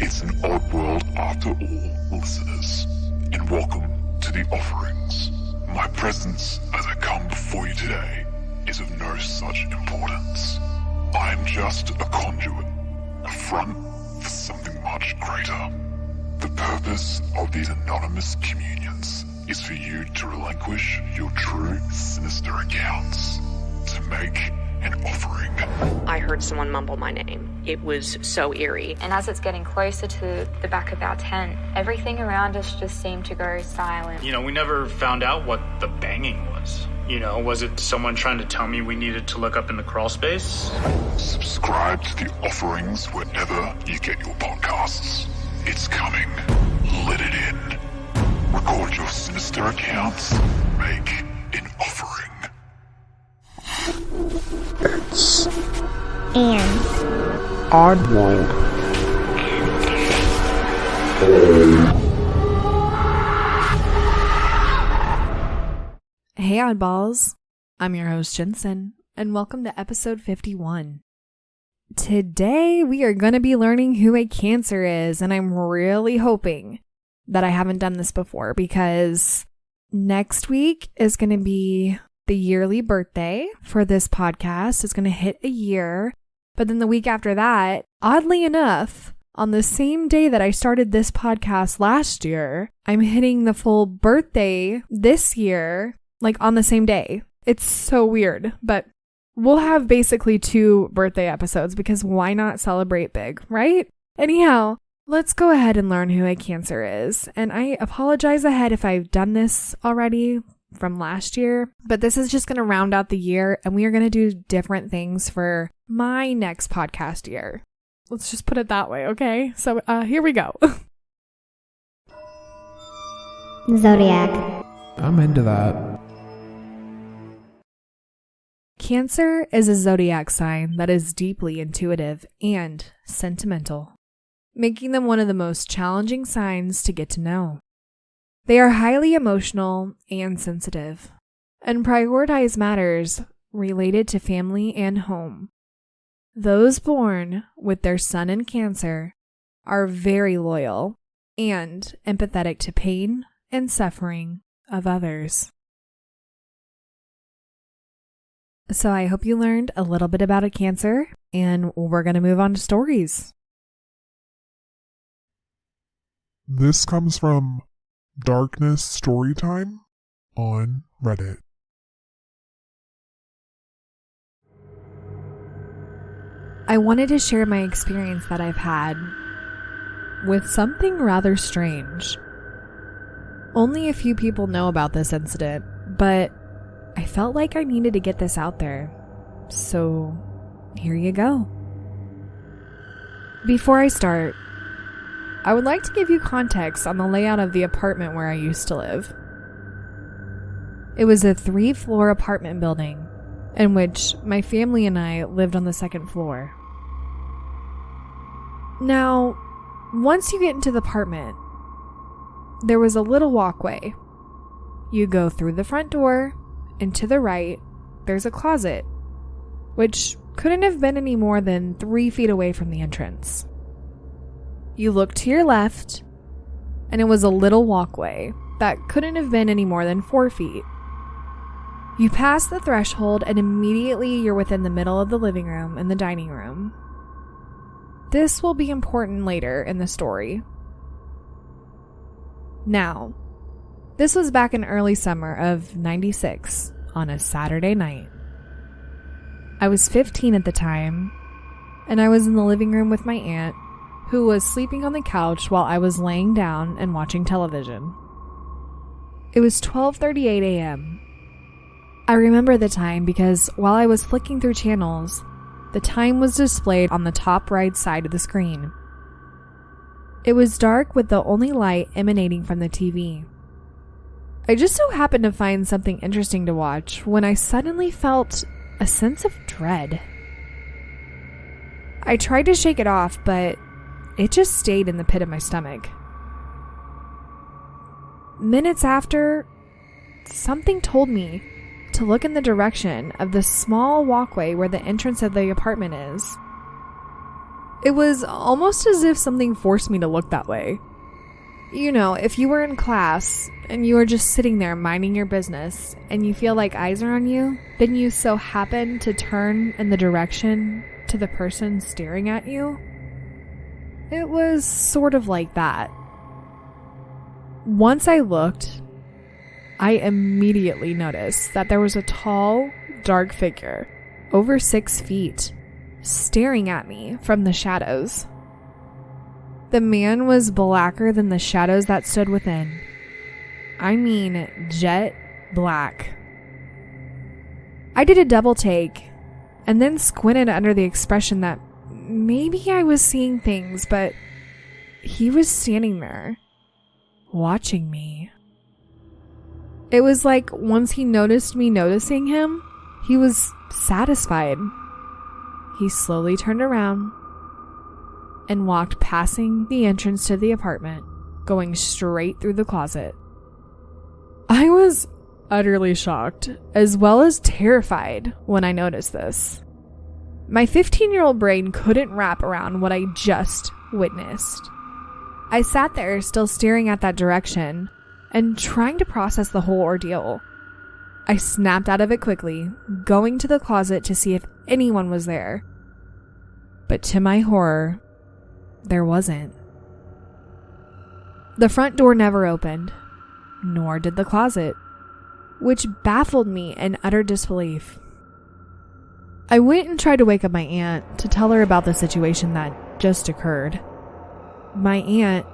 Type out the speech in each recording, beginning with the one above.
It's an odd world after all, listeners, and welcome to the offerings. My presence as I come before you today is of no such importance. I am just a conduit, a front for something much greater. The purpose of these anonymous communions is for you to relinquish your true sinister accounts, to make an offering. I heard someone mumble my name. It was so eerie. And as it's getting closer to the back of our tent, everything around us just seemed to go silent. We never found out what the banging was. Was it someone trying to tell me we needed to look up in the crawl space? Subscribe to the offerings wherever you get your podcasts. It's coming. Let it in. Record your sinister accounts. Make an offering. It's And Oddworld. Hey oddballs, I'm your host Jensen, and welcome to episode 51. Today we are going to be learning who a Cancer is, and I'm really hoping that I haven't done this before because next week is going to be the yearly birthday for this podcast. It's going to hit a year, but then the week after that, oddly enough, on the same day that I started this podcast last year, I'm hitting the full birthday this year, like on the same day. It's so weird, but we'll have basically 2 birthday episodes because why not celebrate big, right? Anyhow, let's go ahead and learn who a Cancer is. And I apologize ahead if I've done this already from last year, but this is just going to round out the year and we are going to do different things for my next podcast year. Let's just put it that way, okay? So here we go. Zodiac. I'm into that. Cancer is a zodiac sign that is deeply intuitive and sentimental, making them one of the most challenging signs to get to know. They are highly emotional and sensitive, and prioritize matters related to family and home. Those born with their sun in Cancer are very loyal and empathetic to pain and suffering of others. So I hope you learned a little bit about a Cancer, and we're going to move on to stories. This comes from darknessstorytime on Reddit. I wanted to share my experience that I've had with something rather strange. Only a few people know about this incident, but I felt like I needed to get this out there. So here you go. Before I start, I would like to give you context on the layout of the apartment where I used to live. It was a 3-floor apartment building in which my family and I lived on the 2nd floor. Now, once you get into the apartment, there was a little walkway. You go through the front door, and to the right, there's a closet, which couldn't have been any more than 3 feet away from the entrance. You look to your left, and it was a little walkway that couldn't have been any more than 4 feet. You pass the threshold, and immediately you're within the middle of the living room and the dining room. This will be important later in the story. Now, this was back in early summer of '96 on a Saturday night. I was 15 at the time, and I was in the living room with my aunt, who was sleeping on the couch while I was laying down and watching television. It was 12:38 a.m. I remember the time because while I was flicking through channels, the time was displayed on the top right side of the screen. It was dark with the only light emanating from the TV. I just so happened to find something interesting to watch when I suddenly felt a sense of dread. I tried to shake it off, but it just stayed in the pit of my stomach. Minutes after, something told me to look in the direction of the small walkway where the entrance of the apartment is. It was almost as if something forced me to look that way. You know, if you were in class and you were just sitting there minding your business and you feel like eyes are on you, then you so happen to turn in the direction to the person staring at you. It was sort of like that. Once I looked, I immediately noticed that there was a tall, dark figure, over 6 feet, staring at me from the shadows. The man was blacker than the shadows that stood within. I mean, jet black. I did a double take and then squinted under the expression that maybe I was seeing things, but he was standing there, watching me. It was like once he noticed me noticing him, he was satisfied. He slowly turned around and walked passing the entrance to the apartment, going straight through the closet. I was utterly shocked, as well as terrified when I noticed this. My 15-year-old brain couldn't wrap around what I just witnessed. I sat there still staring at that direction and trying to process the whole ordeal. I snapped out of it quickly, going to the closet to see if anyone was there. But to my horror, there wasn't. The front door never opened, nor did the closet, which baffled me in utter disbelief. I went and tried to wake up my aunt to tell her about the situation that just occurred. My aunt,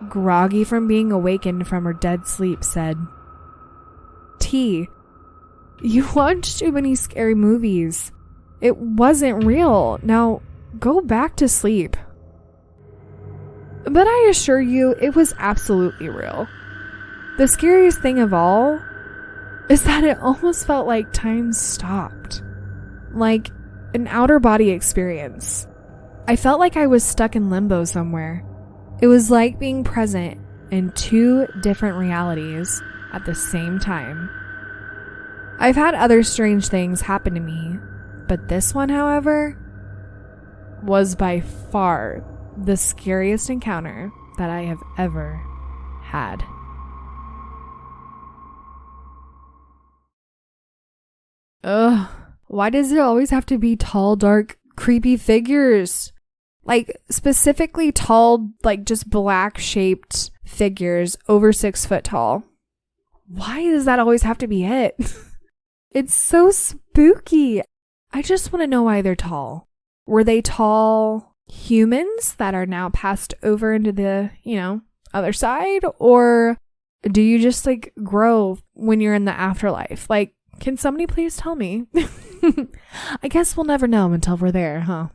groggy from being awakened from her dead sleep, said, "T, you watched too many scary movies. It wasn't real. Now go back to sleep." But I assure you, it was absolutely real. The scariest thing of all is that it almost felt like time stopped. Like an outer body experience. I felt like I was stuck in limbo somewhere. It was like being present in 2 different realities at the same time. I've had other strange things happen to me, but this one, however, was by far the scariest encounter that I have ever had. Ugh, why does it always have to be tall, dark, creepy figures? Like, specifically tall, like just black shaped figures over 6 foot tall. Why does that always have to be it? It's so spooky. I just want to know why they're tall. Were they tall humans that are now passed over into the, other side? Or do you just like grow when you're in the afterlife? Like, can somebody please tell me? I guess we'll never know until we're there, huh?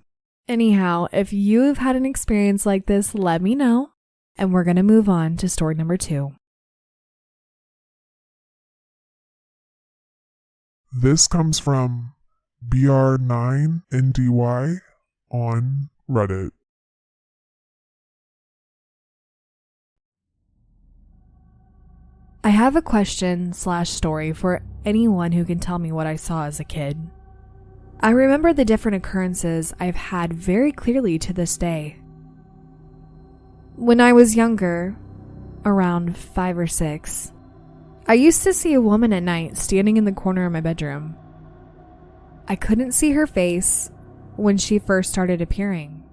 Anyhow, if you've had an experience like this, let me know. And we're going to move on to story number 2. This comes from BR9NDY on Reddit. I have a question/story for anyone who can tell me what I saw as a kid. I remember the different occurrences I've had very clearly to this day. When I was younger, around 5 or 6, I used to see a woman at night standing in the corner of my bedroom. I couldn't see her face when she first started appearing,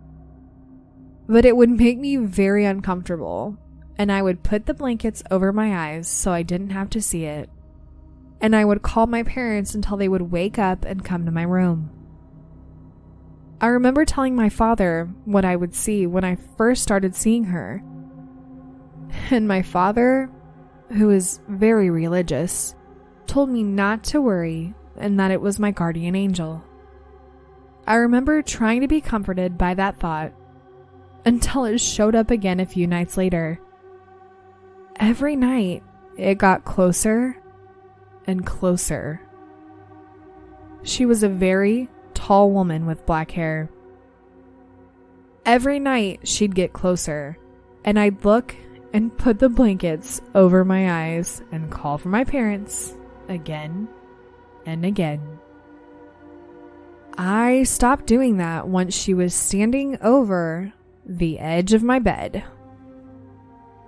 but it would make me very uncomfortable, and I would put the blankets over my eyes so I didn't have to see it, and I would call my parents until they would wake up and come to my room. I remember telling my father what I would see when I first started seeing her, and my father, who is very religious, told me not to worry and that it was my guardian angel. I remember trying to be comforted by that thought until it showed up again a few nights later. Every night, it got closer and closer. She was a very tall woman with black hair. Every night, she'd get closer, and I'd look and put the blankets over my eyes and call for my parents again and again. I stopped doing that once she was standing over the edge of my bed.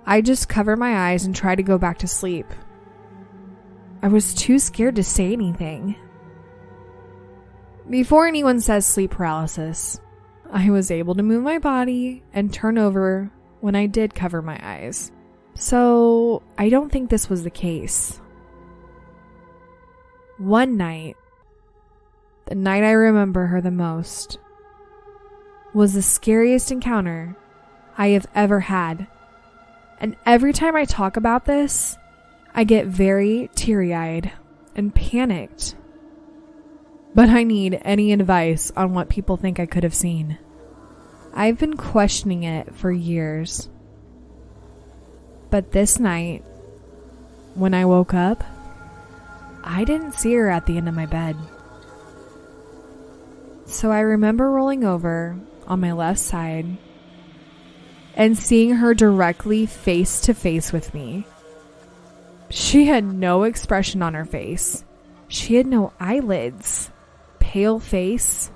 I just covered my eyes and tried to go back to sleep. I was too scared to say anything. Before anyone says sleep paralysis, I was able to move my body and turn over when I did cover my eyes. So I don't think this was the case. One night, the night I remember her the most, was the scariest encounter I have ever had. And every time I talk about this, I get very teary-eyed and panicked. But I need any advice on what people think I could have seen. I've been questioning it for years. But this night, when I woke up, I didn't see her at the end of my bed. So I remember rolling over on my left side and seeing her directly face to face with me. She had no expression on her face. She had no eyelids. Pale face,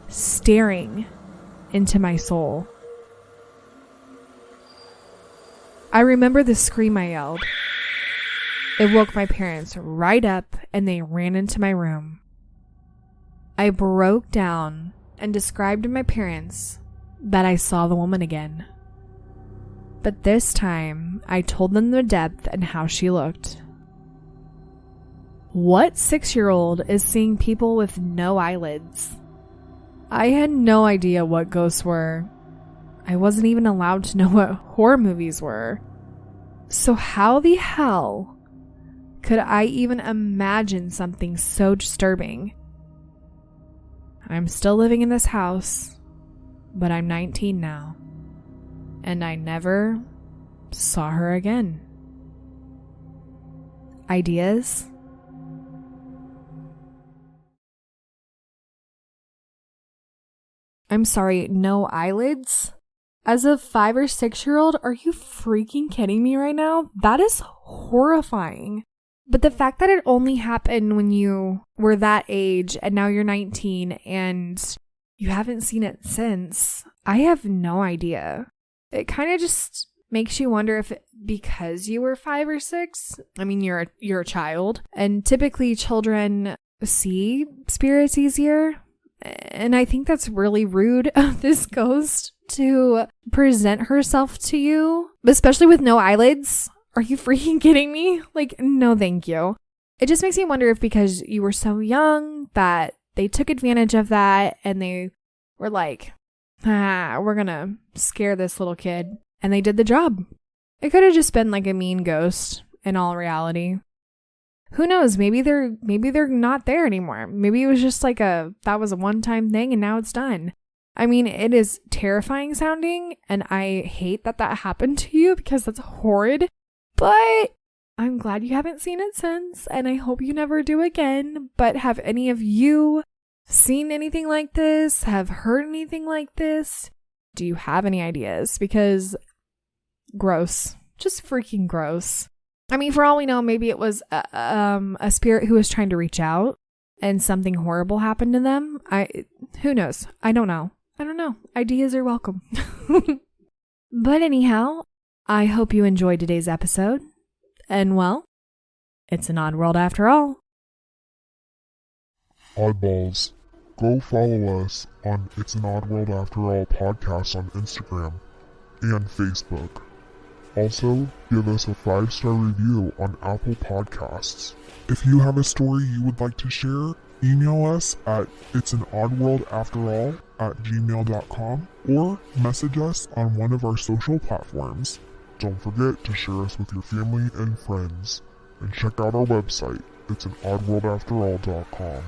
staring into my soul. I remember the scream I yelled. It woke my parents right up and they ran into my room. I broke down and described to my parents that I saw the woman again. But this time, I told them the depth and how she looked. What 6-year-old is seeing people with no eyelids? I had no idea what ghosts were. I wasn't even allowed to know what horror movies were. So how the hell could I even imagine something so disturbing? I'm still living in this house, but I'm 19 now, and I never saw her again. Ideas? I'm sorry, no eyelids? As a 5 or 6-year-old, are you freaking kidding me right now? That is horrifying. But the fact that it only happened when you were that age and now you're 19 and you haven't seen it since, I have no idea. It kind of just makes you wonder if because you were 5 or 6, I mean, you're a child, and typically children see spirits easier. And I think that's really rude of this ghost to present herself to you, especially with no eyelids. Are you freaking kidding me? Like, no, thank you. It just makes me wonder if because you were so young that they took advantage of that and they were like, we're gonna scare this little kid. And they did the job. It could have just been like a mean ghost in all reality. Who knows? Maybe they're not there anymore. Maybe it was just like that was a one-time thing and now it's done. I mean, it is terrifying sounding and I hate that happened to you because that's horrid. But I'm glad you haven't seen it since, and I hope you never do again. But have any of you seen anything like this? Have heard anything like this? Do you have any ideas? Because gross. Just freaking gross. I mean, for all we know, maybe it was a spirit who was trying to reach out and something horrible happened to them. Who knows? I don't know. Ideas are welcome. But anyhow, I hope you enjoyed today's episode. And well, it's an odd world after all. Oddballs, go follow us on It's an Odd World After All podcast on Instagram and Facebook. Also, give us a 5-star review on Apple Podcasts. If you have a story you would like to share, email us at itsanOddWorldAfterAll@gmail.com or message us on one of our social platforms. Don't forget to share us with your family and friends. And check out our website, itsanOddWorldAfterAll.com.